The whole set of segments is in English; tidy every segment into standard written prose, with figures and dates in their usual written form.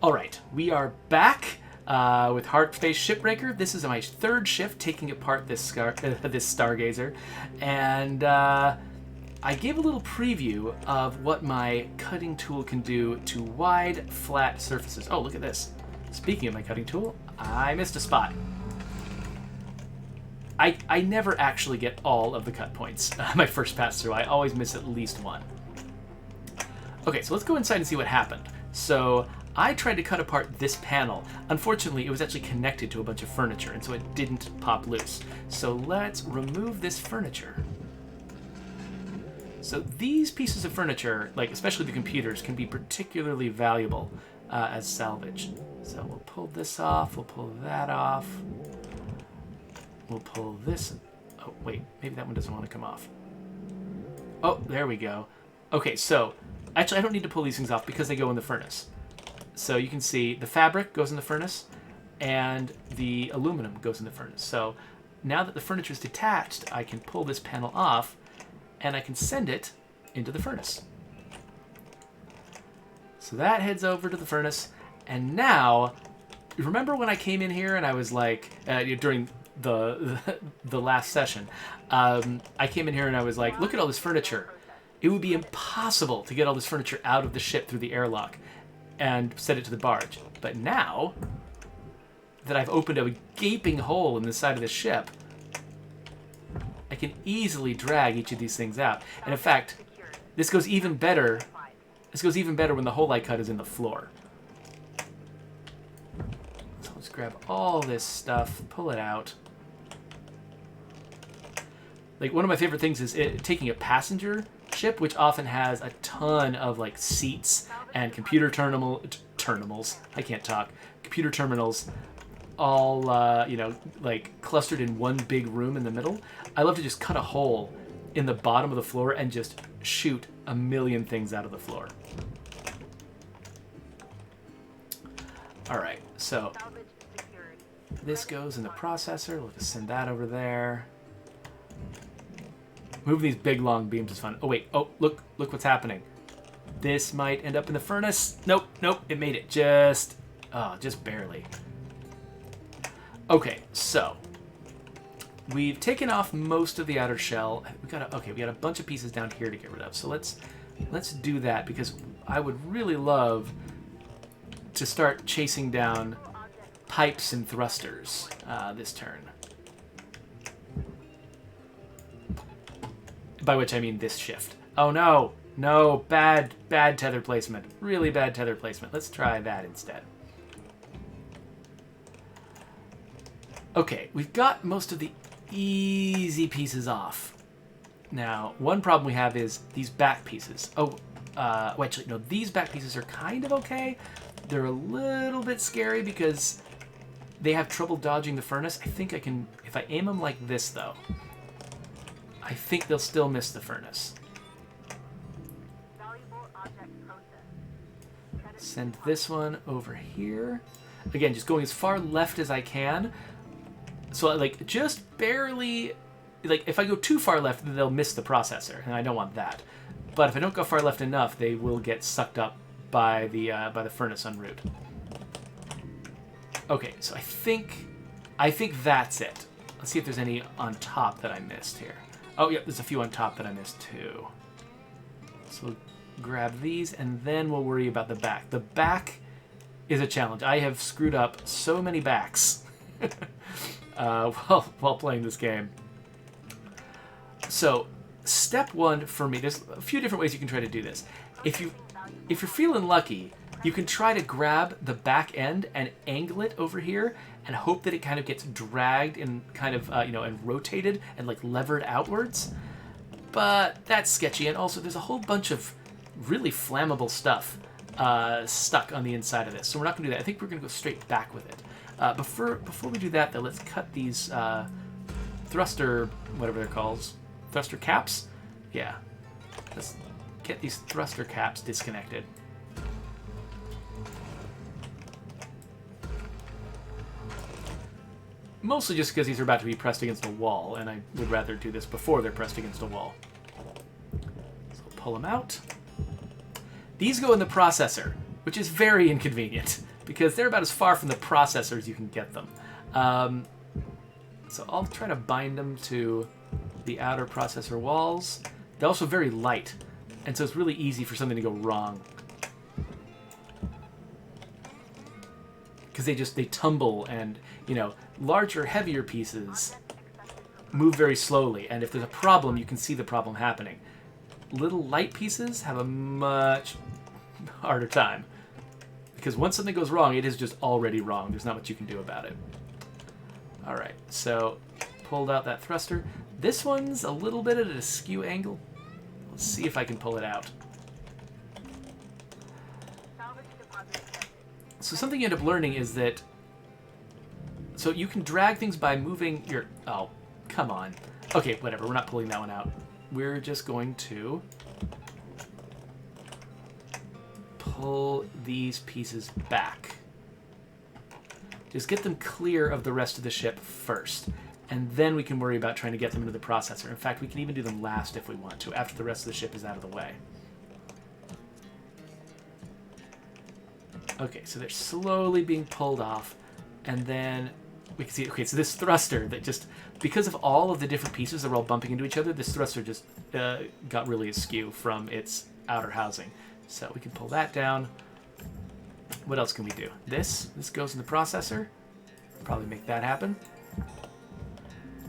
Alright, we are back with Hardspace Shipbreaker. This is my third shift taking apart this Stargazer. And I gave a little preview of what my cutting tool can do to wide, flat surfaces. Oh, look at this. Speaking of my cutting tool, I missed a spot. I never actually get all of the cut points my first pass through. I always miss at least one. Okay, so let's go inside and see what happened. So I tried to cut apart this panel. Unfortunately, it was actually connected to a bunch of furniture, and so it didn't pop loose. So let's remove this furniture. So these pieces of furniture, like especially the computers, can be particularly valuable as salvage. So we'll pull this off, we'll pull that off. We'll pull this. Oh, wait, maybe that one doesn't want to come off. Oh, there we go. Okay, so actually I don't need to pull these things off because they go in the furnace. So you can see the fabric goes in the furnace and the aluminum goes in the furnace. So now that the furniture is detached, I can pull this panel off and I can send it into the furnace. So that heads over to the furnace. And now, remember when I came in here and I was like, during the last session, I came in here and I was like, look at all this furniture. It would be impossible to get all this furniture out of the ship through the airlock and send it to the barge. But now that I've opened a gaping hole in the side of the ship, I can easily drag each of these things out. And in fact, this goes even better. This goes even better when the hole I cut is in the floor. So let's grab all this stuff, pull it out. Like, one of my favorite things is taking a passenger ship, which often has a ton of like seats and computer terminals. I can't talk. Computer terminals, all like clustered in one big room in the middle. I love to just cut a hole in the bottom of the floor and just shoot a million things out of the floor. All right, so this goes in the processor. We'll just send that over there. Moving these big long beams is fun. Oh wait, oh look what's happening. This might end up in the furnace. Nope, it made it just barely. Okay, so we've taken off most of the outer shell. We got a bunch of pieces down here to get rid of. So let's do that because I would really love to start chasing down pipes and thrusters this turn. By which I mean this shift. Oh no, bad tether placement. Really bad tether placement. Let's try that instead. Okay, we've got most of the easy pieces off. Now, one problem we have is these back pieces. Actually, no, these back pieces are kind of okay. They're a little bit scary because they have trouble dodging the furnace. I think I can, if I aim them like this though, I think they'll still miss the furnace. Send this one over here. Again, just going as far left as I can. So like just barely, like if I go too far left, then they'll miss the processor, and I don't want that. But if I don't go far left enough, they will get sucked up by the furnace en route. Okay, so I think that's it. Let's see if there's any on top that I missed here. Oh, yeah, there's a few on top that I missed, too. So we'll grab these, and then we'll worry about the back. The back is a challenge. I have screwed up so many backs while playing this game. So, step one for me, there's a few different ways you can try to do this. If you're feeling lucky, you can try to grab the back end and angle it over here and hope that it kind of gets dragged and kind of, and rotated and like levered outwards. But that's sketchy. And also there's a whole bunch of really flammable stuff stuck on the inside of this. So we're not going to do that. I think we're going to go straight back with it. Before we do that, though, let's cut these thruster, whatever they're called, thruster caps? Yeah. Let's get these thruster caps disconnected. Mostly just because these are about to be pressed against a wall, and I would rather do this before they're pressed against a wall. So pull them out. These go in the processor, which is very inconvenient. because they're about as far from the processor as you can get them. So I'll try to bind them to the outer processor walls. They're also very light, and so it's really easy for something to go wrong. Because they tumble, and, you know, larger, heavier pieces move very slowly, and if there's a problem, you can see the problem happening. Little light pieces have a much harder time. Because once something goes wrong, it is just already wrong. There's not much you can do about it. Alright, so pulled out that thruster. This one's a little bit at a skew angle. Let's see if I can pull it out. So something you end up learning is that... So you can drag things by moving your... Oh, come on. Okay, whatever. We're not pulling that one out. We're just going to pull these pieces back. Just get them clear of the rest of the ship first. And then we can worry about trying to get them into the processor. In fact, we can even do them last if we want to, after the rest of the ship is out of the way. Okay, so they're slowly being pulled off. And then we can see, okay, so this thruster that just, because of all of the different pieces that were all bumping into each other, this thruster just got really askew from its outer housing. So we can pull that down. What else can we do? This goes in the processor. Probably make that happen.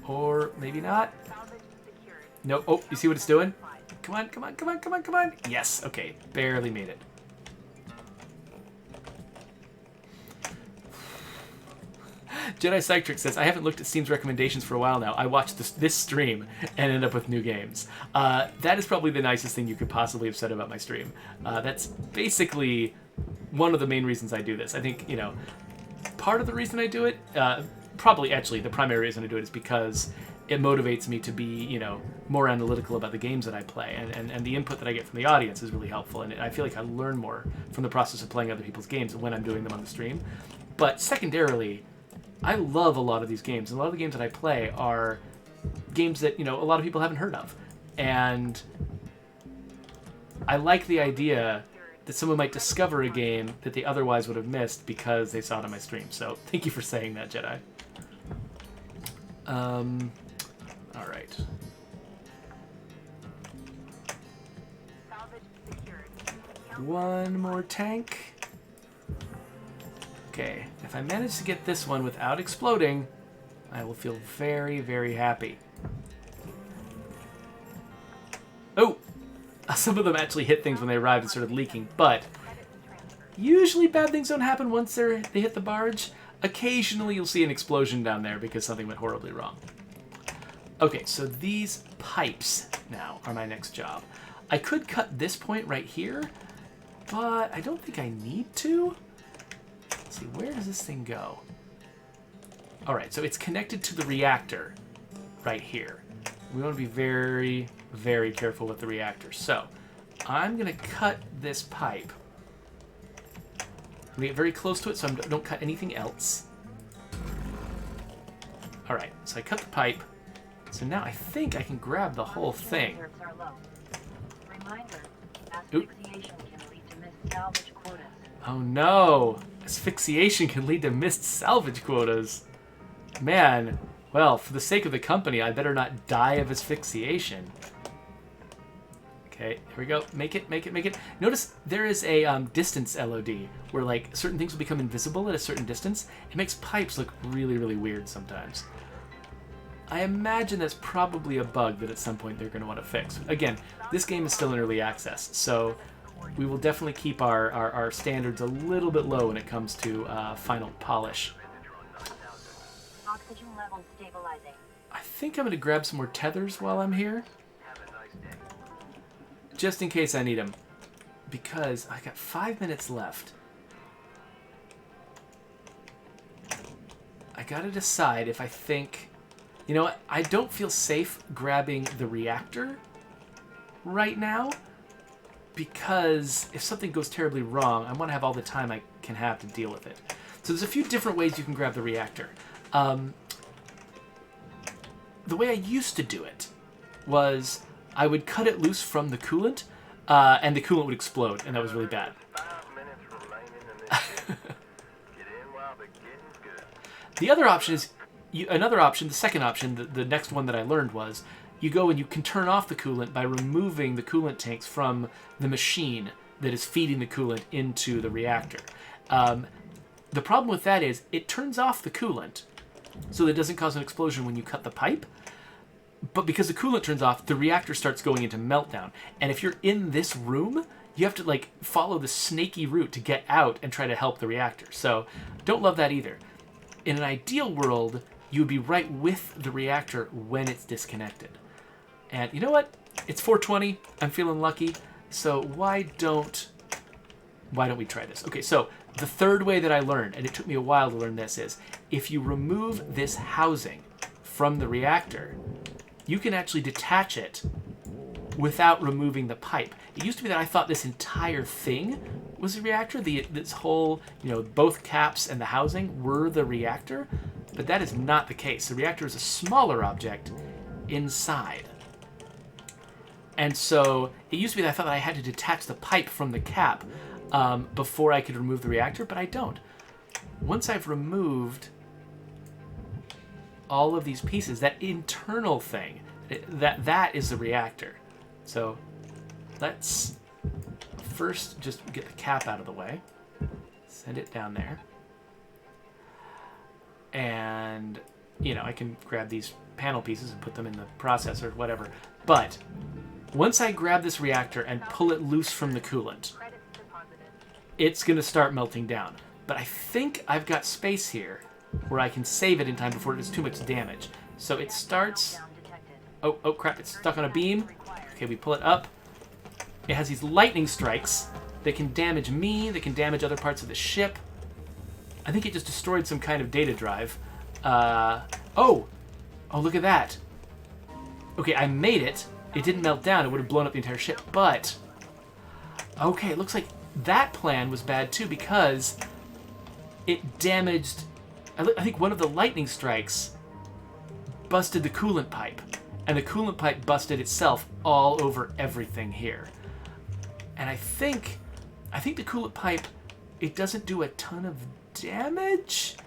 Or maybe not. Nope. Oh, you see what it's doing? Come on, come on, come on, come on, come on. Yes, okay. Barely made it. Jedi Cytric says, I haven't looked at Steam's recommendations for a while now. I watched this stream and end up with new games. That is probably the nicest thing you could possibly have said about my stream. That's basically one of the main reasons I do this. I think, you know, part of the reason I do it, probably actually the primary reason I do it is because it motivates me to be, you know, more analytical about the games that I play. And the input that I get from the audience is really helpful. And I feel like I learn more from the process of playing other people's games when I'm doing them on the stream. But secondarily, I love a lot of these games. And a lot of the games that I play are games that, you know, a lot of people haven't heard of. And I like the idea that someone might discover a game that they otherwise would have missed because they saw it on my stream. So thank you for saying that, Jedi. All right. One more tank. Okay, if I manage to get this one without exploding, I will feel very, very happy. Oh! Some of them actually hit things when they arrived and started leaking, but usually bad things don't happen once they hit the barge. Occasionally you'll see an explosion down there because something went horribly wrong. Okay, so these pipes now are my next job. I could cut this point right here, but I don't think I need to. Let's see, where does this thing go? Alright, so it's connected to the reactor right here. We want to be very, very careful with the reactor. So, I'm going to cut this pipe. I'm going to get very close to it so I don't cut anything else. Alright, so I cut the pipe. So now I think I can grab the whole thing. Oop. Oh no! Asphyxiation can lead to missed salvage quotas. Man, well, for the sake of the company, I better not die of asphyxiation. Okay, here we go. Make it, make it, make it. Notice there is a distance LOD where, like, certain things will become invisible at a certain distance. It makes pipes look really, really weird sometimes. I imagine that's probably a bug that at some point they're going to want to fix. Again, this game is still in early access, so we will definitely keep our standards a little bit low when it comes to final polish. Oxygen level stabilizing. I think I'm going to grab some more tethers while I'm here. Just in case I need them. Because I got 5 minutes left. I got to decide if I think... You know what? I don't feel safe grabbing the reactor right now. Because if something goes terribly wrong, I want to have all the time I can have to deal with it. So there's a few different ways you can grab the reactor. The way I used to do it was I would cut it loose from the coolant, and the coolant would explode, and that was really bad. The other option is, the second option, the next one that I learned was, you go and you can turn off the coolant by removing the coolant tanks from the machine that is feeding the coolant into the reactor. The problem with that is it turns off the coolant so that it doesn't cause an explosion when you cut the pipe. But because the coolant turns off, the reactor starts going into meltdown. And if you're in this room, you have to like follow the snaky route to get out and try to help the reactor. So don't love that either. In an ideal world, you would be right with the reactor when it's disconnected. And you know what? It's 4:20. I'm feeling lucky. So why don't we try this? Okay, so the third way that I learned, and it took me a while to learn this, is if you remove this housing from the reactor, you can actually detach it without removing the pipe. It used to be that I thought this entire thing was the reactor. This whole, both caps and the housing were the reactor, but that is not the case. The reactor is a smaller object inside. And so it used to be that I thought that I had to detach the pipe from the cap before I could remove the reactor, but I don't. Once I've removed all of these pieces, that internal thing, that is the reactor. So let's first just get the cap out of the way. Send it down there. And, I can grab these panel pieces and put them in the processor, whatever. But once I grab this reactor and pull it loose from the coolant, it's going to start melting down. But I think I've got space here where I can save it in time before it does too much damage. So it starts... Oh crap, it's stuck on a beam. Okay, we pull it up. It has these lightning strikes that can damage me, that can damage other parts of the ship. I think it just destroyed some kind of data drive. Oh, look at that. Okay, I made it. It didn't melt down. It would have blown up the entire ship. But, okay, it looks like that plan was bad too because it damaged... I think one of the lightning strikes busted the coolant pipe. And the coolant pipe busted itself all over everything here. And I think the coolant pipe, it doesn't do a ton of damage,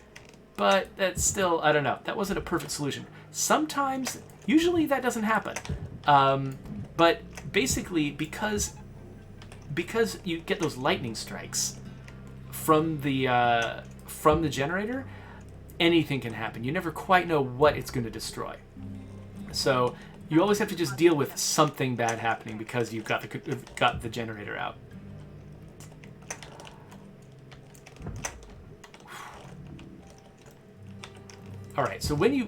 but that's still, I don't know. That wasn't a perfect solution. Sometimes, usually that doesn't happen. But basically, because you get those lightning strikes from the generator, anything can happen. You never quite know what it's going to destroy. So you always have to just deal with something bad happening because you've got the generator out. All right, so when you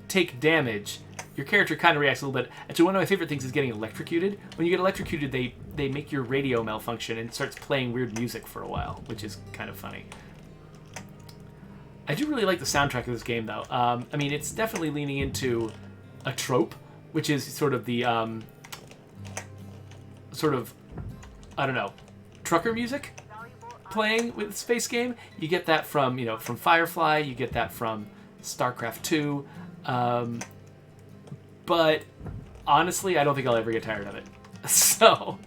take damage, your character kind of reacts a little bit. Actually, one of my favorite things is getting electrocuted. When you get electrocuted, they make your radio malfunction and it starts playing weird music for a while, which is kind of funny. I do really like the soundtrack of this game, though. I mean, it's definitely leaning into a trope, which is sort of the, I don't know, trucker music playing with Space Game. You get that from, from Firefly. You get that from StarCraft 2. But honestly, I don't think I'll ever get tired of it. So,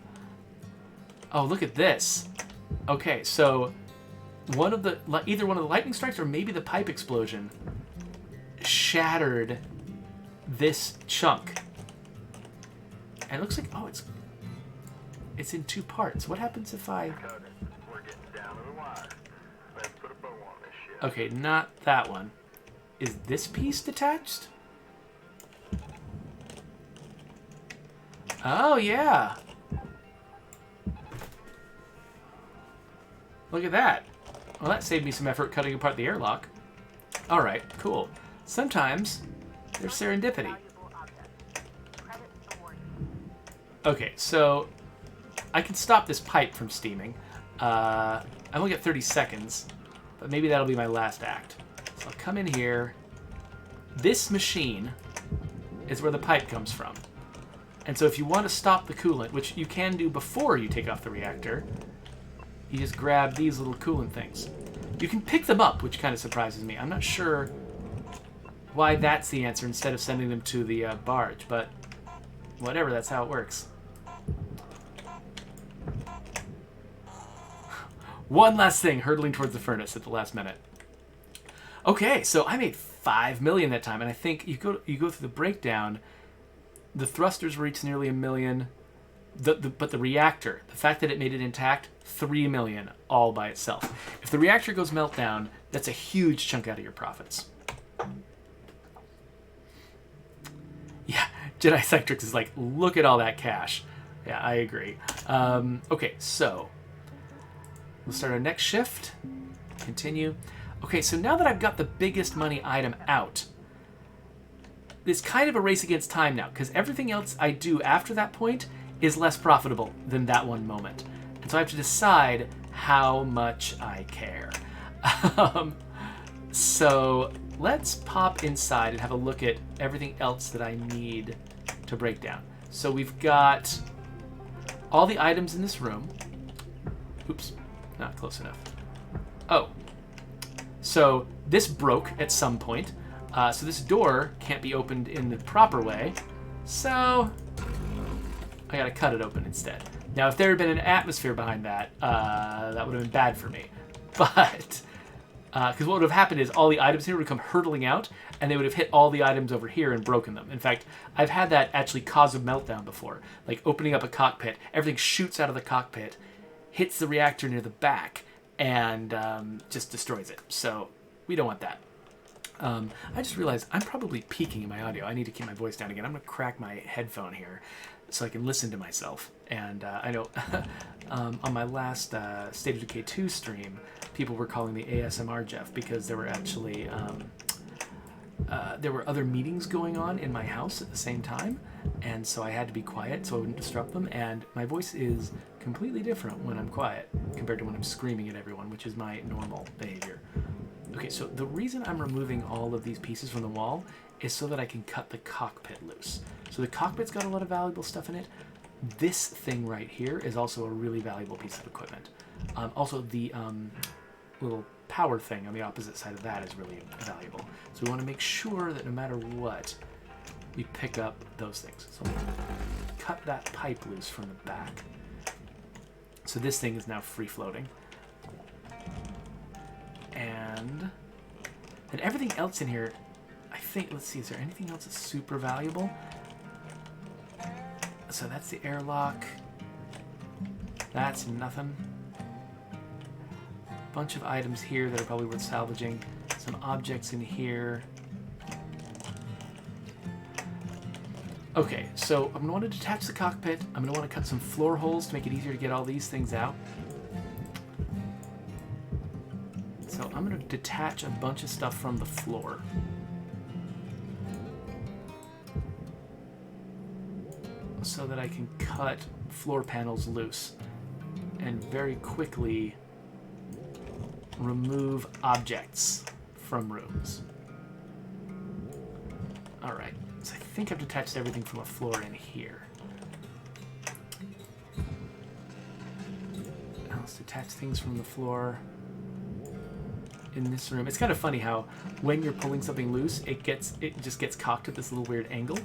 oh, look at this. Okay, so either one of the lightning strikes or maybe the pipe explosion shattered this chunk. And it looks like, oh, it's in two parts. What happens if I... Okay, not that one. Is this piece detached? Oh, yeah. Look at that. Well, that saved me some effort cutting apart the airlock. All right, cool. Sometimes there's serendipity. Okay, so I can stop this pipe from steaming. I only got 30 seconds, but maybe that'll be my last act. So I'll come in here. This machine is where the pipe comes from. And so if you want to stop the coolant, which you can do before you take off the reactor, you just grab these little coolant things. You can pick them up, which kind of surprises me. I'm not sure why that's the answer instead of sending them to the barge, but whatever, that's how it works. One last thing, hurtling towards the furnace at the last minute. Okay, so I made 5 million that time, and I think you go through the breakdown. The thrusters reached nearly 1 million. But the reactor, the fact that it made it intact, 3 million all by itself. If the reactor goes meltdown, that's a huge chunk out of your profits. Yeah, Jedi Cyctrix is like, look at all that cash. Yeah, I agree. Okay, so we'll start our next shift. Continue. Okay, so now that I've got the biggest money item out, it's kind of a race against time now, because everything else I do after that point is less profitable than that one moment. And so I have to decide how much I care. So let's pop inside and have a look at everything else that I need to break down. So we've got all the items in this room. Oops, not close enough. Oh, so this broke at some point. So this door can't be opened in the proper way. So I gotta cut it open instead. Now, if there had been an atmosphere behind that, that would have been bad for me. But, because what would have happened is all the items here would come hurtling out, and they would have hit all the items over here and broken them. In fact, I've had that actually cause a meltdown before. Like opening up a cockpit, everything shoots out of the cockpit, hits the reactor near the back, and just destroys it. So we don't want that. I just realized I'm probably peaking in my audio. I need to keep my voice down again. I'm going to crack my headphone here so I can listen to myself. And I know on my last State of Decay 2 stream, people were calling me ASMR Jeff because there were actually there were other meetings going on in my house at the same time, and so I had to be quiet so I wouldn't disrupt them. And my voice is completely different when I'm quiet compared to when I'm screaming at everyone, which is my normal behavior. Okay, so the reason I'm removing all of these pieces from the wall is so that I can cut the cockpit loose. So the cockpit's got a lot of valuable stuff in it. This thing right here is also a really valuable piece of equipment. Also, the little power thing on the opposite side of that is really valuable. So we want to make sure that no matter what, we pick up those things. So I'm going to cut that pipe loose from the back. So this thing is now free-floating. And everything else in here, I think, let's see, is there anything else that's super valuable? So that's the airlock. That's nothing. Bunch of items here that are probably worth salvaging. Some objects in here. Okay, so I'm going to want to detach the cockpit. I'm going to want to cut some floor holes to make it easier to get all these things out. So I'm going to detach a bunch of stuff from the floor. So that I can cut floor panels loose and very quickly remove objects from rooms. Alright, so I think I've detached everything from a floor in here. Now let's detach things from the floor in this room. It's kind of funny how when you're pulling something loose, it just gets cocked at this little weird angle.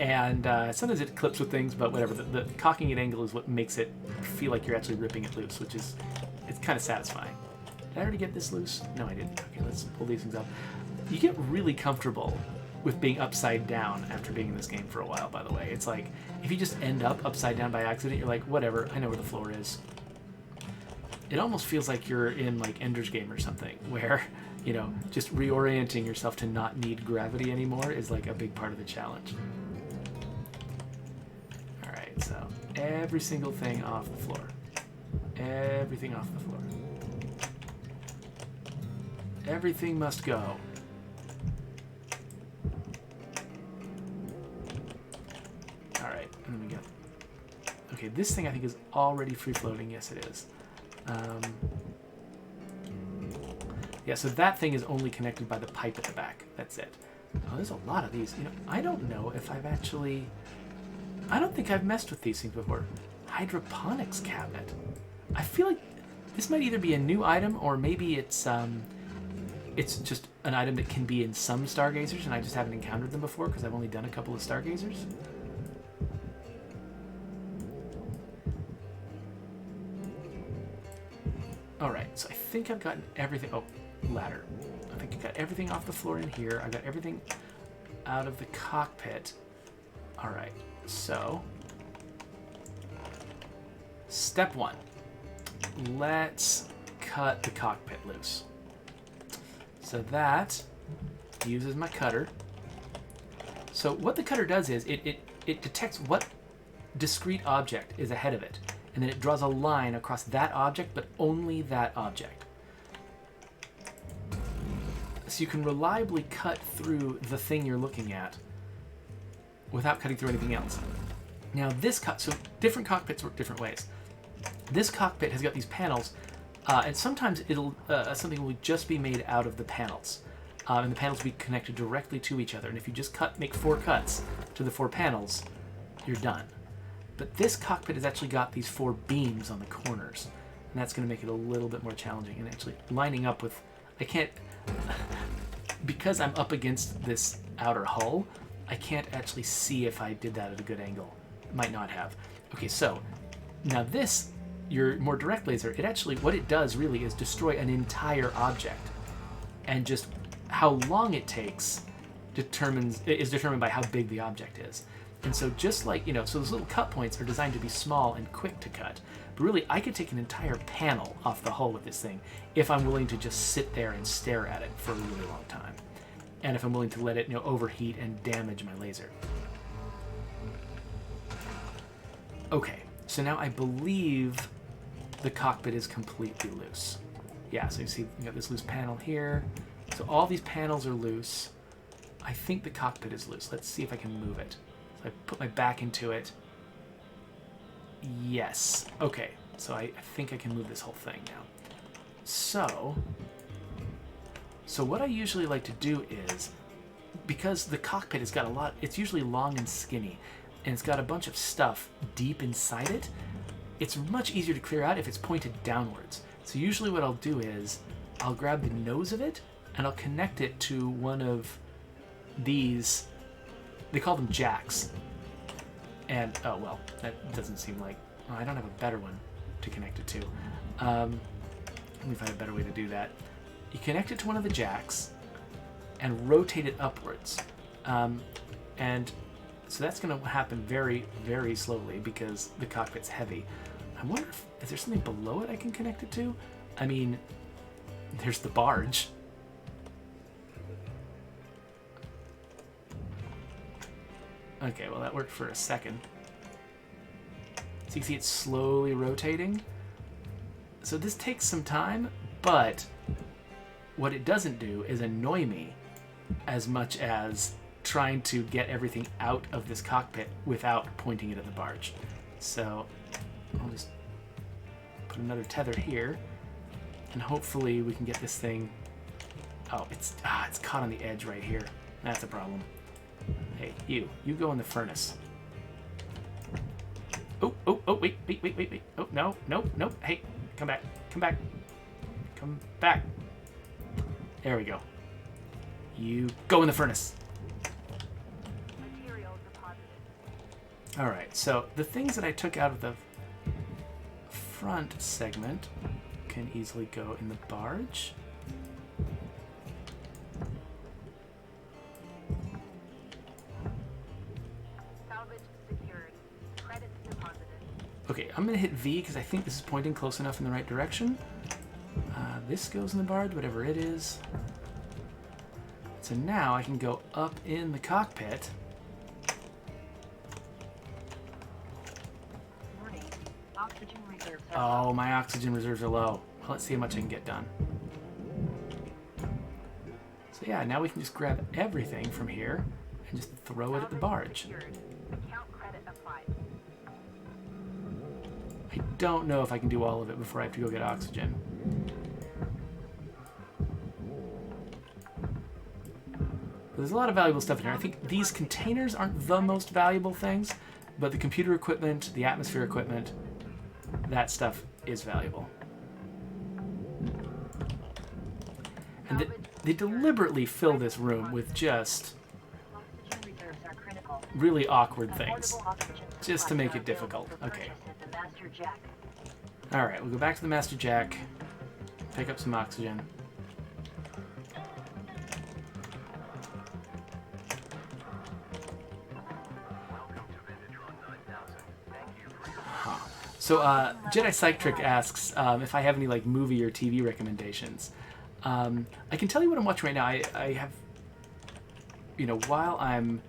And sometimes it clips with things, but whatever. The cocking at angle is what makes it feel like you're actually ripping it loose, which is, it's kind of satisfying. Did I already get this loose? No, I didn't. Okay, let's pull these things up. You get really comfortable with being upside down after being in this game for a while, by the way. It's like, if you just end up upside down by accident, you're like, whatever, I know where the floor is. It almost feels like you're in, like, Ender's Game or something, where, you know, just reorienting yourself to not need gravity anymore is, like, a big part of the challenge. So every single thing off the floor. Everything off the floor. Everything must go. Alright, and then we go. Okay, this thing I think is already free floating. Yes, it is. Yeah, so that thing is only connected by the pipe at the back. That's it. Oh, there's a lot of these. You know, I don't know if I've actually... I don't think I've messed with these things before. Hydroponics cabinet. I feel like this might either be a new item or maybe it's just an item that can be in some stargazers and I just haven't encountered them before because I've only done a couple of stargazers. Alright, so I think I've gotten everything... Oh, ladder. I think I've got everything off the floor in here. I've got everything out of the cockpit. Alright, so... Step 1. Let's cut the cockpit loose. So that uses my cutter. So what the cutter does is it detects what discrete object is ahead of it, and then it draws a line across that object, but only that object. So you can reliably cut through the thing you're looking at without cutting through anything else. Now so different cockpits work different ways. This cockpit has got these panels, and sometimes something will just be made out of the panels. And the panels will be connected directly to each other. And if you just make 4 cuts to the 4 panels, you're done. But this cockpit has actually got these 4 beams on the corners. And that's going to make it a little bit more challenging. And actually lining up with... I can't... Because I'm up against this outer hull, I can't actually see if I did that at a good angle. Might not have. Okay, so now this, your more direct laser, it actually, what it does really is destroy an entire object. And just how long it takes is determined by how big the object is. And so just like, so those little cut points are designed to be small and quick to cut. But really, I could take an entire panel off the hull with this thing if I'm willing to just sit there and stare at it for a really long time. And if I'm willing to let it, overheat and damage my laser. Okay, so now I believe the cockpit is completely loose. Yeah, so you see you got this loose panel here. So all these panels are loose. I think the cockpit is loose. Let's see if I can move it. So I put my back into it. Yes. Okay, so I think I can move this whole thing now. So what I usually like to do is, because the cockpit has got a lot, it's usually long and skinny, and it's got a bunch of stuff deep inside it, it's much easier to clear out if it's pointed downwards. So usually what I'll do is, I'll grab the nose of it, and I'll connect it to one of these, they call them jacks. And, oh well, that doesn't seem like, oh, I don't have a better one to connect it to. Let me find a better way to do that. You connect it to one of the jacks and rotate it upwards. And so that's going to happen very, very slowly because the cockpit's heavy. I wonder is there something below it I can connect it to? I mean, there's the barge. Okay, well that worked for a second. So you can see it's slowly rotating. So this takes some time, but what it doesn't do is annoy me as much as trying to get everything out of this cockpit without pointing it at the barge. So I'll just put another tether here, and hopefully we can get this thing... Oh, it's caught on the edge right here. That's a problem. Hey, you go in the furnace. Oh, wait. Oh, no. Hey, come back. Come back. There we go. You go in the furnace. Alright, so the things that I took out of the front segment can easily go in the barge. Okay, I'm going to hit V because I think this is pointing close enough in the right direction. This goes in the barge, whatever it is. So now I can go up in the cockpit. Oxygen reserves are low. My oxygen reserves are low. Well, let's see how much I can get done. So yeah, now we can just grab everything from here and just throw it at the barge. I don't know if I can do all of it before I have to go get oxygen. There's a lot of valuable stuff in here. I think these containers aren't the most valuable things, but the computer equipment, the atmosphere equipment, that stuff is valuable. And they deliberately fill this room with just really awkward things, just to make it difficult. Okay. Alright, we'll go back to the master jack. Pick up some oxygen. So, Jedi Psych Trick asks if I have any like movie or TV recommendations. I can tell you what I'm watching right now. I have, you know, while I'm,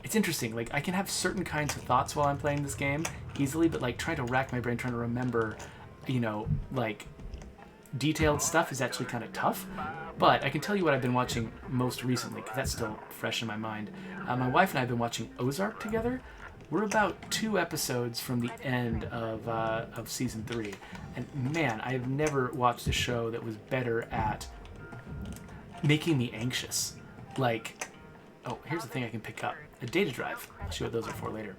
it's interesting. Like I can have certain kinds of thoughts while I'm playing this game easily, but like trying to rack my brain, trying to remember, you know, like detailed stuff is actually kind of tough. But I can tell you what I've been watching most recently because that's still fresh in my mind. My wife and I have been watching Ozark together. We're about 2 episodes from the end of season 3, and man, I've never watched a show that was better at making me anxious. Like, oh, here's the thing I can pick up: a data drive. I'll show you what those are for later.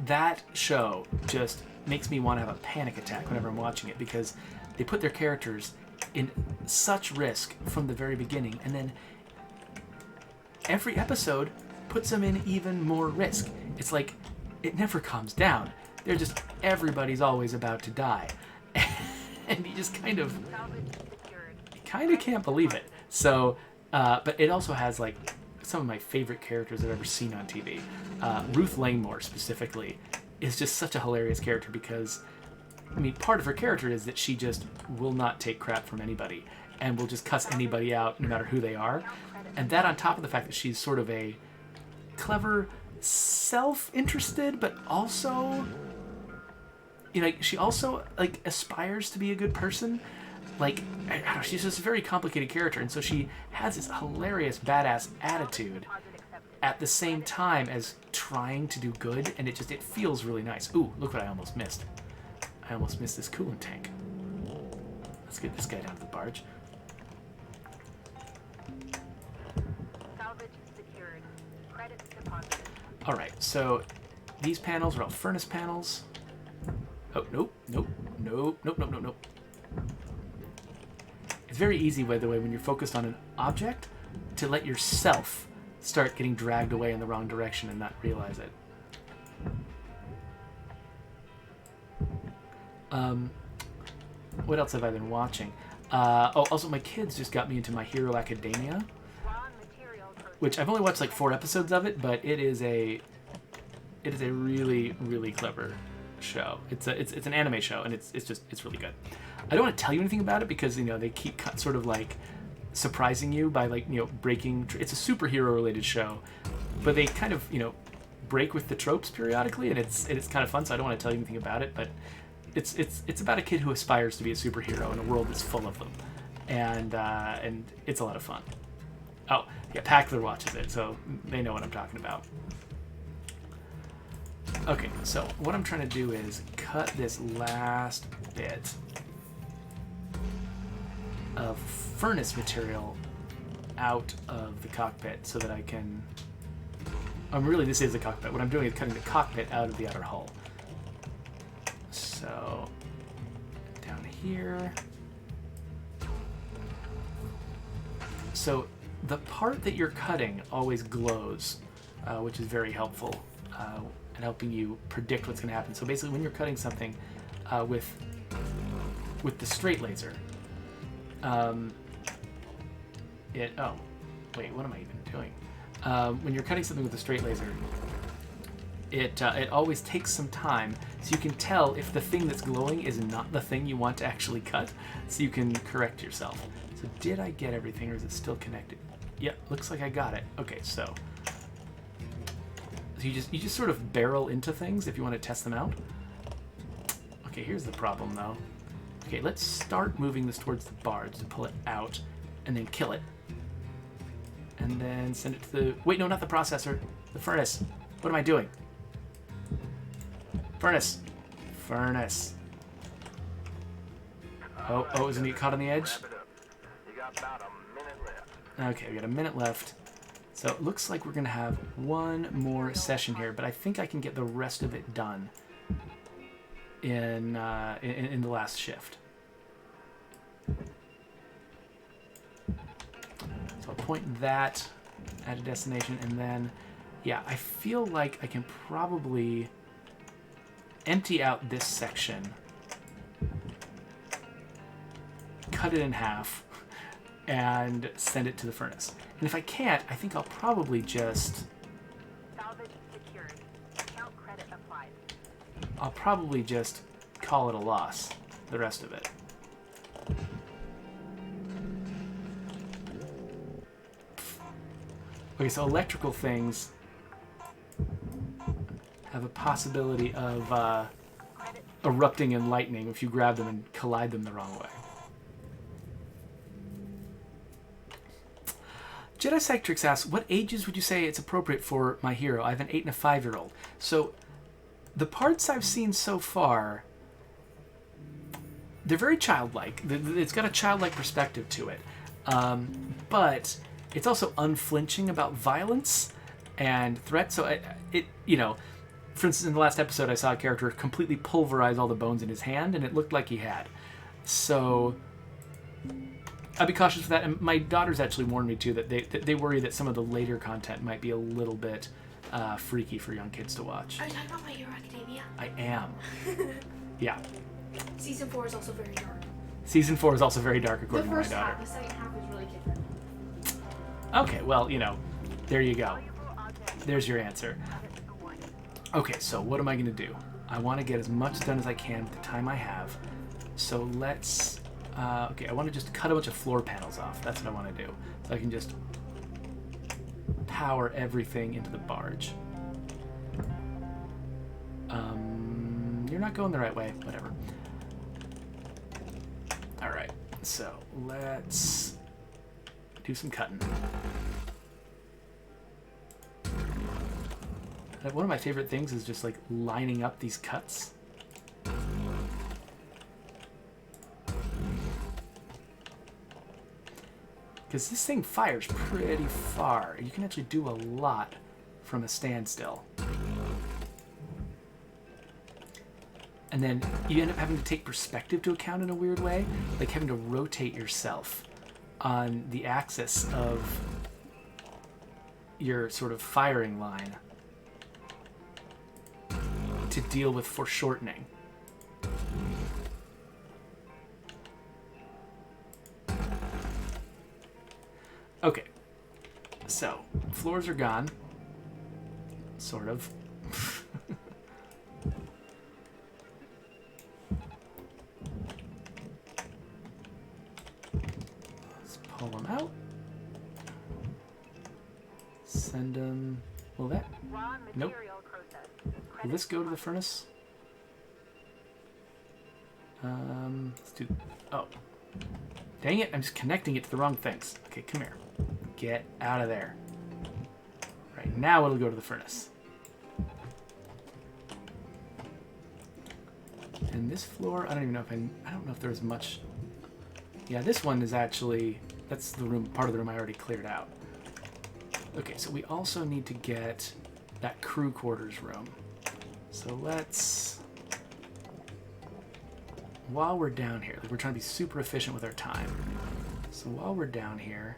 That show just makes me want to have a panic attack whenever I'm watching it because they put their characters in such risk from the very beginning, and then every episode puts them in even more risk. It's like it never calms down. They're just, everybody's always about to die. And you just kind of can't believe it. So, but it also has like some of my favorite characters I've ever seen on TV. Ruth Langmore specifically is just such a hilarious character because, I mean, part of her character is that she just will not take crap from anybody and will just cuss anybody out no matter who they are. And that on top of the fact that she's sort of a clever, self-interested, but also, you know, she also like aspires to be a good person. Like, I don't know, she's just a very complicated character, and so she has this hilarious badass attitude at the same time as trying to do good, and it feels really nice. Ooh, look what I almost missed. I almost missed this coolant tank. Let's get this guy down to the barge. Alright, so these panels are all furnace panels. Oh, nope. It's very easy, by the way, when you're focused on an object, to let yourself start getting dragged away in the wrong direction and not realize it. What else have I been watching? Also my kids just got me into My Hero Academia, which I've only watched like 4 episodes of it, but it is a really, really clever show. It's an anime show, and it's really good. I don't want to tell you anything about it because, you know, they keep sort of like surprising you by like, you know, breaking. It's a superhero related show, but they kind of, you know, break with the tropes periodically, and it's kind of fun. So I don't want to tell you anything about it, but it's about a kid who aspires to be a superhero in a world that's full of them, and it's a lot of fun. Oh, yeah, Packler watches it, so they know what I'm talking about. Okay, so what I'm trying to do is cut this last bit of furnace material out of the cockpit so that I can... really, this is the cockpit. What I'm doing is cutting the cockpit out of the outer hull. So, down here. So, the part that you're cutting always glows, which is very helpful in helping you predict what's going to happen. So basically, when you're cutting something with the straight laser, oh, wait, what am I even doing? When you're cutting something with a straight laser, it always takes some time, so you can tell if the thing that's glowing is not the thing you want to actually cut, so you can correct yourself. So did I get everything, or is it still connected? Yeah, looks like I got it. Okay, so you just sort of barrel into things if you want to test them out. Okay, here's the problem though. Okay, let's start moving this towards the barge to pull it out, and then kill it, and then send it to the... Wait, no, not the processor. The furnace. What am I doing? Furnace. Furnace. Oh, isn't he caught on the edge? Okay, we got a minute left. So it looks like we're going to have one more session here, but I think I can get the rest of it done in the last shift. So I'll point that at a destination, and then, yeah, I feel like I can probably empty out this section cut it in half and send it to the furnace. And if I can't, I think I'll probably just... Salvage secured. Account credit applied. I'll probably just call it a loss, the rest of it. Okay, so electrical things have a possibility of erupting in lightning if you grab them and collide them the wrong way. Jedi Cytrix asks, what ages would you say it's appropriate for my hero? I have an 8 and a 5-year-old. So the parts I've seen so far, they're very childlike. It's got a childlike perspective to it. But it's also unflinching about violence and threat. So for instance, in the last episode, I saw a character completely pulverize all the bones in his hand, and it looked like he had. So I'd be cautious with that. And my daughters actually warned me too that they worry that some of the later content might be a little bit freaky for young kids to watch. Are you talking about My Hero Academia? I am. Yeah. Season 4 is also very dark. Season 4 is also very dark, according The to first my daughter. half, the second half is really different. Okay, well, there you go. There's your answer. Okay, so what am I going to do? I want to get as much done as I can with the time I have. So let's... okay, I want to just cut a bunch of floor panels off. That's what I want to do. So I can just power everything into the barge. You're not going the right way. Whatever. Alright, so let's do some cutting. One of my favorite things is just like lining up these cuts. Because this thing fires pretty far. You can actually do a lot from a standstill. And then you end up having to take perspective to account in a weird way, like having to rotate yourself on the axis of your sort of firing line to deal with foreshortening. Okay, so floors are gone, sort of. Let's pull them out. Send them. Will that? Nope. Will this go to the furnace? Let's do. Oh. Dang it, I'm just connecting it to the wrong things. Okay, come here. Get out of there. Right, now it'll go to the furnace. And this floor, I don't even know if I don't know if there's much. Yeah, this one is actually, that's the room, part of the room I already cleared out. Okay, so we also need to get that crew quarters room. So let's, while we're down here, we're trying to be super efficient with our time. So while we're down here,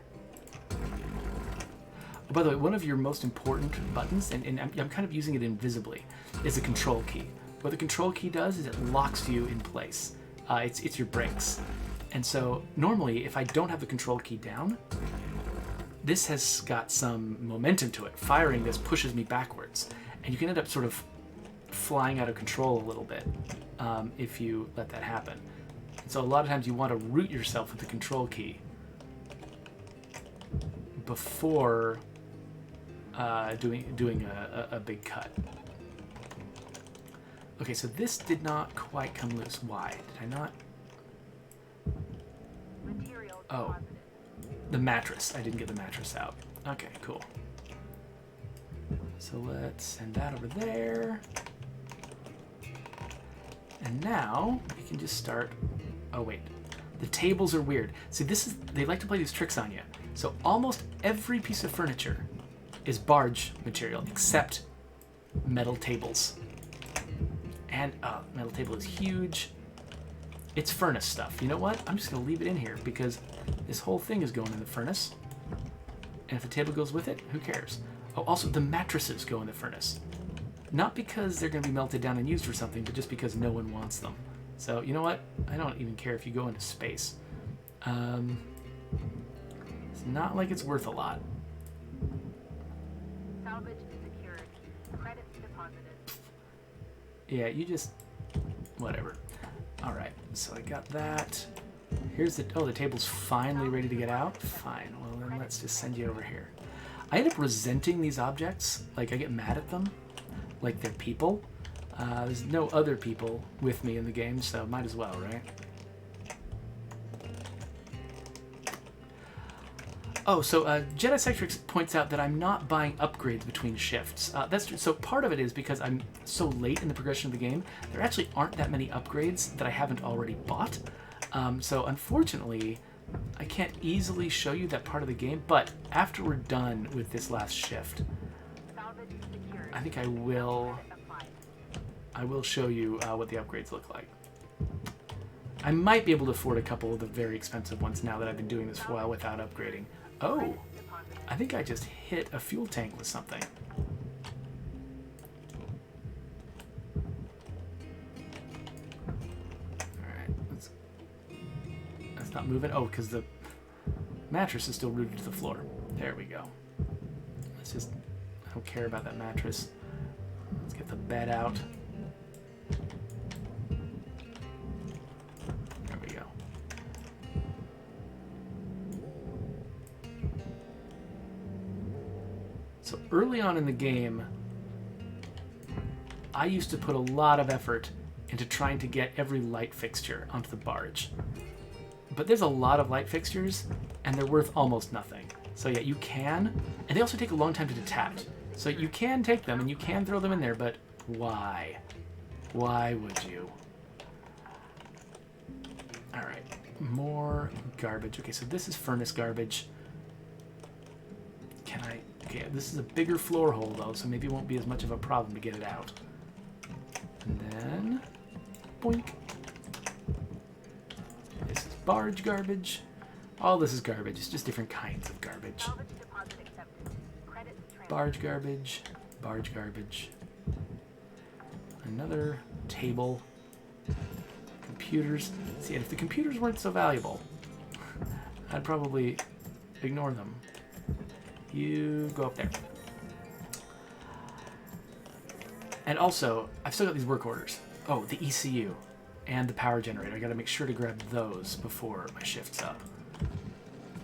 oh, by the way, one of your most important buttons, and I'm kind of using it invisibly, is the control key. What the control key does is it locks you in place. It's your brakes. And so normally, if I don't have the control key down, this has got some momentum to it. Firing this pushes me backwards. And you can end up sort of flying out of control a little bit if you let that happen. And so a lot of times you want to root yourself with the control key before doing a big cut. Okay, so this did not quite come loose. Why? Did I not? Oh, the mattress. I didn't get the mattress out. Okay, cool. So let's send that over there. And now we can just start. Oh wait, the tables are weird. See, they like to play these tricks on you. So almost every piece of furniture is barge material except metal tables. And metal table is huge. It's furnace stuff. You know what? I'm just gonna leave it in here because this whole thing is going in the furnace. And if the table goes with it, who cares? Oh, also the mattresses go in the furnace. Not because they're gonna be melted down and used for something, but just because no one wants them. So you know what? I don't even care if you go into space. It's not like it's worth a lot. Salvage secured. Credits deposited. Yeah, you just... whatever. Alright, so I got that. Here's the... oh, the table's finally ready to get out? Fine, well then let's just send you over here. I end up resenting these objects. Like, I get mad at them. Like they're people. There's no other people with me in the game, so might as well, right? Oh, so Jedi Sectrix points out that I'm not buying upgrades between shifts. That's true. So part of it is because I'm so late in the progression of the game, there actually aren't that many upgrades that I haven't already bought. So unfortunately, I can't easily show you that part of the game, but after we're done with this last shift, I think I will show you what the upgrades look like. I might be able to afford a couple of the very expensive ones now that I've been doing this for a while without upgrading. Oh, I think I just hit a fuel tank with something. Alright, that's not moving. Oh, because the mattress is still rooted to the floor. There we go. Let's just, I don't care about that mattress. Let's get the bed out. There we go. So early on in the game, I used to put a lot of effort into trying to get every light fixture onto the barge. But there's a lot of light fixtures, and they're worth almost nothing. So yeah, you can, and they also take a long time to detach. So you can take them, and you can throw them in there, but why? Why would you? Alright, more garbage. Okay, so this is furnace garbage. Can I... okay, this is a bigger floor hole, though, so maybe it won't be as much of a problem to get it out. And then... boink. This is barge garbage. All this is garbage. It's just different kinds of garbage. Barge garbage. Barge garbage. Another table. Computers. See, if the computers weren't so valuable, I'd probably ignore them. You go up there. And also, I've still got these work orders. Oh, the ECU and the power generator. I gotta make sure to grab those before my shift's up.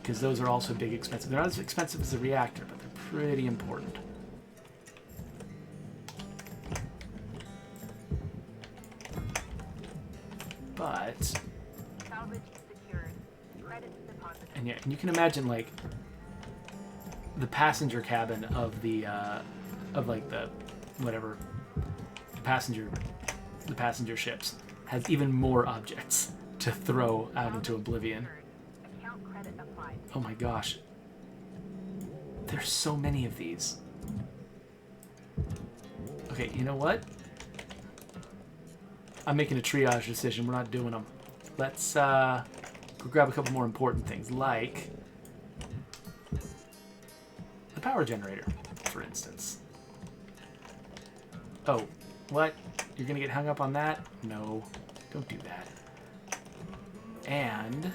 Because those are also big expensive. They're not as expensive as the reactor, but they're pretty important. But... and yeah, and you can imagine, like, the passenger cabin of the, like, the, whatever, the passenger ships has even more objects to throw out into oblivion. Oh my gosh. There's so many of these. Okay, you know what? I'm making a triage decision. We're not doing them. Let's go grab a couple more important things, like the power generator, for instance. Oh, what? You're gonna get hung up on that? No, don't do that. And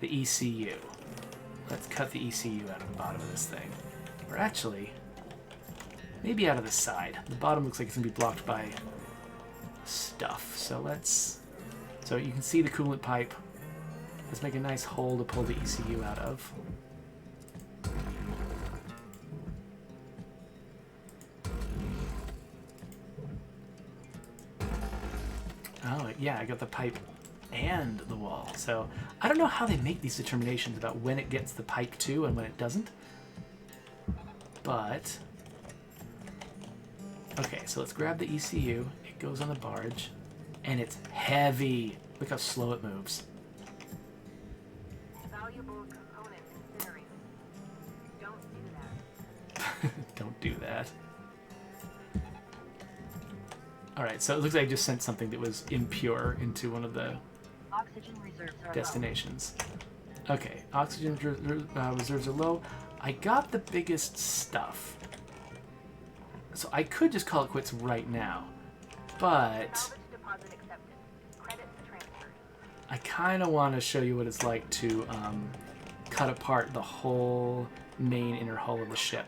the ECU. Let's cut the ECU out of the bottom of this thing. Or actually, maybe out of the side. The bottom looks like it's gonna be blocked by stuff. So let's... so you can see the coolant pipe. Let's make a nice hole to pull the ECU out of. Oh, yeah, I got the pipe and the wall. So I don't know how they make these determinations about when it gets the pipe to and when it doesn't. But... okay, so let's grab the ECU. It goes on the barge. And it's heavy. Look how slow it moves. Valuable component considering. Don't do that. Don't do that. Alright, so it looks like I just sent something that was impure into one of the Oxygen reserves are destinations. Okay, oxygen reserves are low. I got the biggest stuff. So I could just call it quits right now. But I kind of want to show you what it's like to cut apart the whole main inner hull of the ship.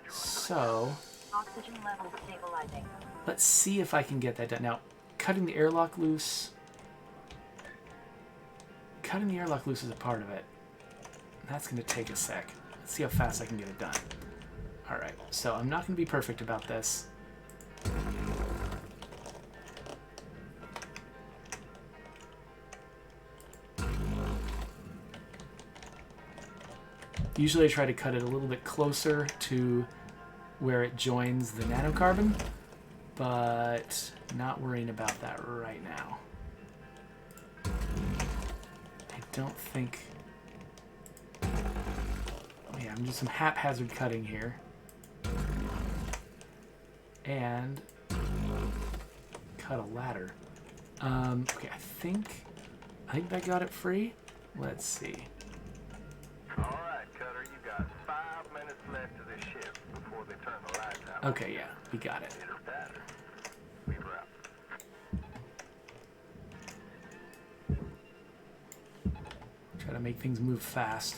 So Oxygen levels stabilizing. let's see if I can get that done. Now, cutting the airlock loose. Cutting the airlock loose is a part of it. That's going to take a sec. Let's see how fast I can get it done. Alright, so I'm not going to be perfect about this. Usually I try to cut it a little bit closer to where it joins the nanocarbon, but not worrying about that right now. I don't think... Oh yeah, I'm doing some haphazard cutting here. And cut a ladder. Okay, I think that got it free. Let's see. Alright, Cutter, you got 5 minutes left of this shift before they turn the lights out. Okay, yeah, we got it. Either that or we wrap. Try to make things move fast.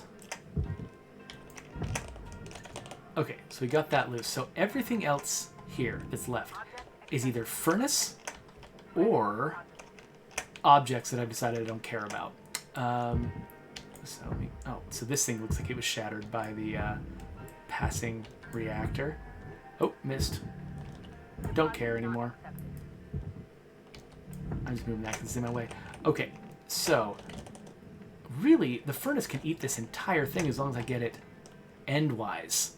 Okay, so we got that loose. So everything else here that's left is either furnace or objects that I've decided I don't care about. So this thing looks like it was shattered by the passing reactor. Oh, missed. Don't care anymore. I'm just moving that because it's in my way. Okay, so really, the furnace can eat this entire thing as long as I get it endwise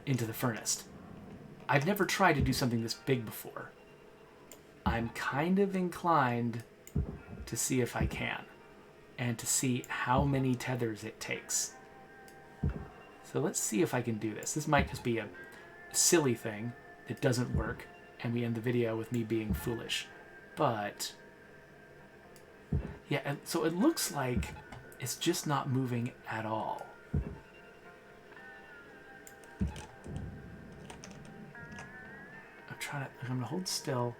into the furnace. I've never tried to do something this big before. I'm kind of inclined to see if I can, and to see how many tethers it takes. So let's see if I can do this. This might just be a silly thing that doesn't work, and we end the video with me being foolish. But yeah, and so it looks like it's just not moving at all. I'm gonna hold still.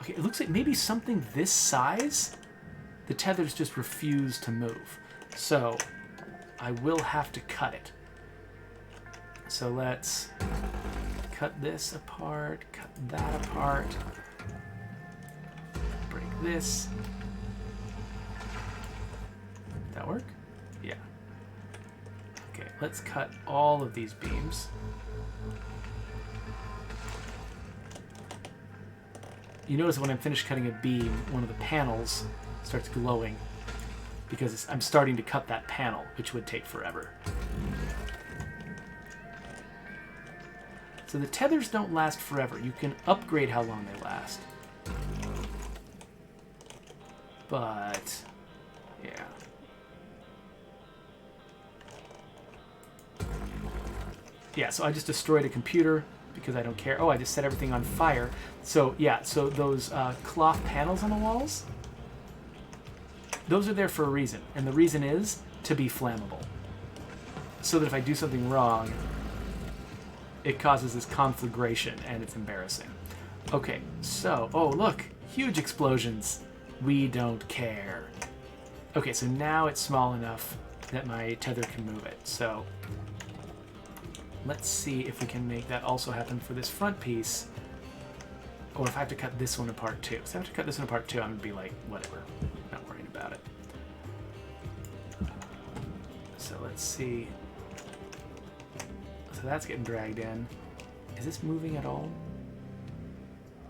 Okay, it looks like maybe something this size, the tethers just refuse to move. So I will have to cut it. So let's cut this apart, cut that apart, break this. Did that work? Yeah. Okay, let's cut all of these beams. You notice when I'm finished cutting a beam, one of the panels starts glowing because I'm starting to cut that panel, which would take forever. So the tethers don't last forever. You can upgrade how long they last. But, yeah. Yeah, so I just destroyed a computer because I don't care. Oh, I just set everything on fire. So, yeah, so those cloth panels on the walls, those are there for a reason. And the reason is to be flammable. So that if I do something wrong, it causes this conflagration, and it's embarrassing. Okay, so, oh, look, huge explosions. We don't care. Okay, so now it's small enough that my tether can move it. So let's see if we can make that also happen for this front piece. Or if I have to cut this one apart too. So if I have to cut this one apart too, I'm going to be like, whatever. Not worrying about it. So let's see. So that's getting dragged in. Is this moving at all?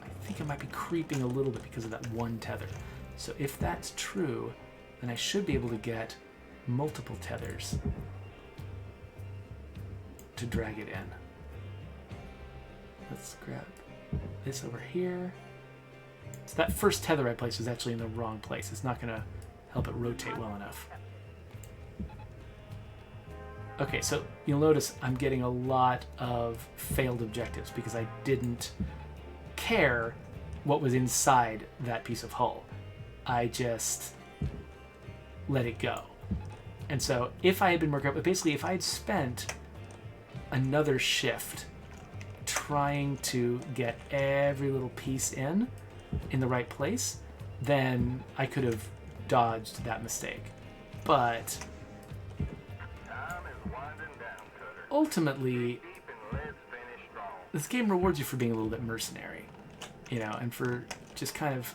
I think it might be creeping a little bit because of that one tether. So if that's true, then I should be able to get multiple tethers to drag it in. Let's grab this over here. So that first tether I placed was actually in the wrong place. It's not going to help it rotate well enough. Okay, so you'll notice I'm getting a lot of failed objectives because I didn't care what was inside that piece of hull. I just let it go. And so if I had been working, basically if I had spent another shift trying to get every little piece in the right place, then I could have dodged that mistake. But Time is winding down, Cutter. ultimately, Deep and let's finish strong. this game rewards you for being a little bit mercenary, you know, and for just kind of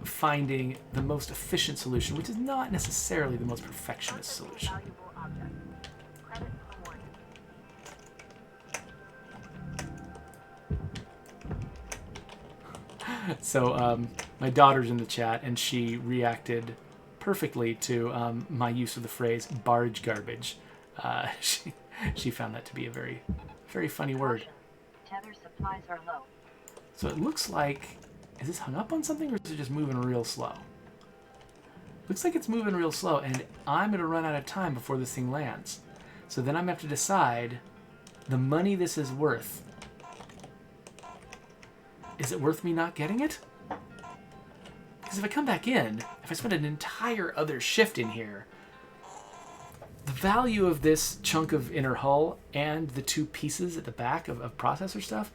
finding the most efficient solution, which is not necessarily the most perfectionist solution. Valuable object. Credits awarded. So my daughter's in the chat, and she reacted perfectly to my use of the phrase "barge garbage." She found that to be a very, very funny word. Tether supplies are low. So it looks like, is this hung up on something, or is it just moving real slow? Looks like it's moving real slow, and I'm going to run out of time before this thing lands. So then I'm going to have to decide the money this is worth. Is it worth me not getting it? Because if I come back in, if I spend an entire other shift in here, the value of this chunk of inner hull and the two pieces at the back of processor stuff,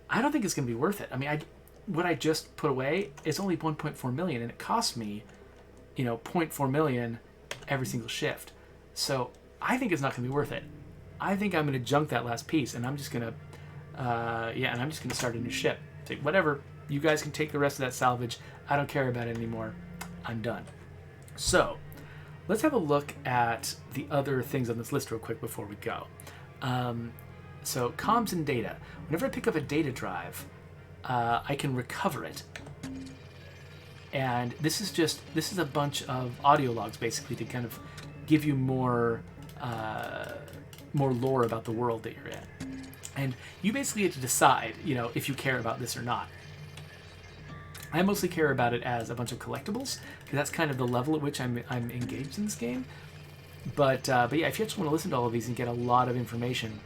I don't think it's going to be worth it. I mean, what I just put away is only 1.4 million, and it cost me, 0.4 million every single shift. So I think it's not going to be worth it. I think I'm going to junk that last piece, and I'm just going to, and I'm just going to start a new ship. Say, whatever, you guys can take the rest of that salvage. I don't care about it anymore. I'm done. So let's have a look at the other things on this list real quick before we go. So comms and data. Whenever I pick up a data drive, I can recover it. And this is a bunch of audio logs basically to kind of give you more lore about the world that you're in. And you basically get to decide, if you care about this or not. I mostly care about it as a bunch of collectibles, because that's kind of the level at which I'm engaged in this game. But yeah, if you just want to listen to all of these and get a lot of information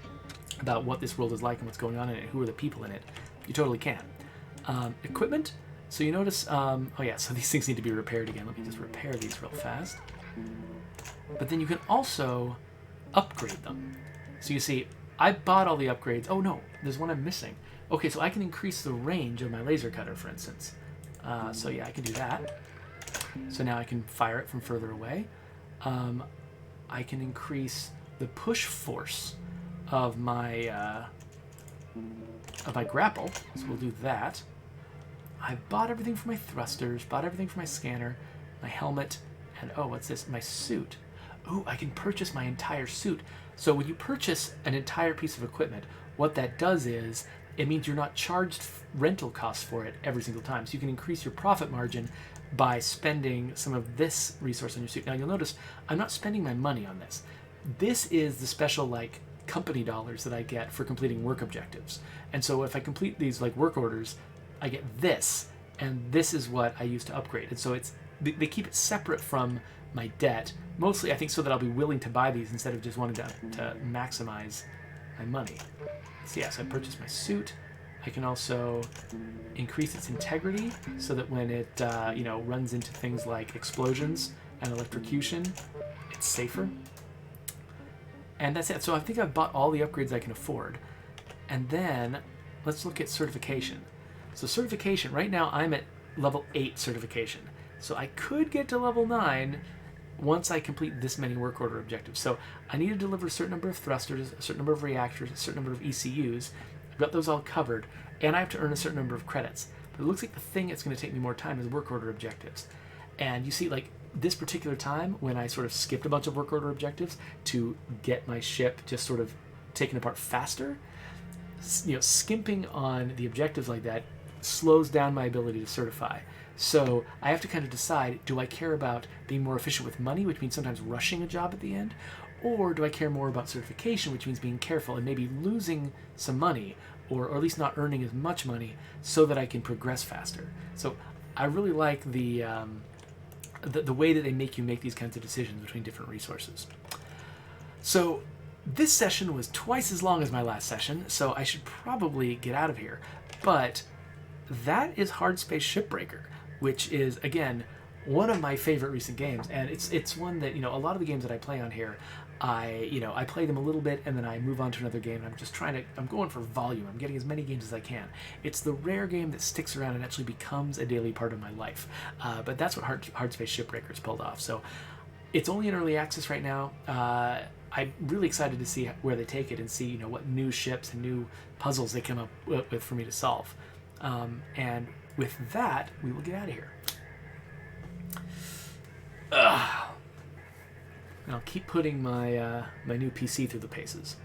about what this world is like and what's going on in it, who are the people in it, you totally can. Equipment. So you notice, oh yeah, so these things need to be repaired again. Let me just repair these real fast. But then you can also upgrade them. So you see, I bought all the upgrades. Oh no, there's one I'm missing. Okay, so I can increase the range of my laser cutter, for instance. So yeah, I can do that. So now I can fire it from further away. I can increase the push force of my grapple. So we'll do that. I've bought everything for my thrusters, bought everything for my scanner, my helmet, and oh, what's this? My suit. Ooh, I can purchase my entire suit. So when you purchase an entire piece of equipment, what that does is it means you're not charged rental costs for it every single time. So you can increase your profit margin by spending some of this resource on your suit. Now you'll notice I'm not spending my money on this. This is the special company dollars that I get for completing work objectives. And so if I complete these work orders, I get this, and this is what I use to upgrade. And so they keep it separate from my debt, mostly I think so that I'll be willing to buy these instead of just wanting to maximize my money. So yes, I purchased my suit. I can also increase its integrity so that when it runs into things like explosions and electrocution, it's safer. And that's it. So I think I've bought all the upgrades I can afford. And then let's look at certification. So certification, right now I'm at level 8 certification. So I could get to level 9 once I complete this many work order objectives. So I need to deliver a certain number of thrusters, a certain number of reactors, a certain number of ECUs. I've got those all covered, and I have to earn a certain number of credits. But it looks like the thing that's going to take me more time is work order objectives. And you see, this particular time, when I sort of skipped a bunch of work order objectives to get my ship just sort of taken apart faster, skimping on the objectives like that slows down my ability to certify. So I have to kind of decide, do I care about being more efficient with money, which means sometimes rushing a job at the end, or do I care more about certification, which means being careful and maybe losing some money, or at least not earning as much money so that I can progress faster. So I really like the way that they make you make these kinds of decisions between different resources. So this session was twice as long as my last session, so I should probably get out of here. But that is Hardspace Shipbreaker, which is, again, one of my favorite recent games, and it's one that, a lot of the games that I play on here, I play them a little bit and then I move on to another game, and I'm going for volume. I'm getting as many games as I can. It's the rare game that sticks around and actually becomes a daily part of my life. But that's what Hardspace Shipbreaker's pulled off. So it's only in early access right now. I'm really excited to see where they take it and see, what new ships and new puzzles they come up with for me to solve. And with that, we will get out of here. And I'll keep putting my my new PC through the paces.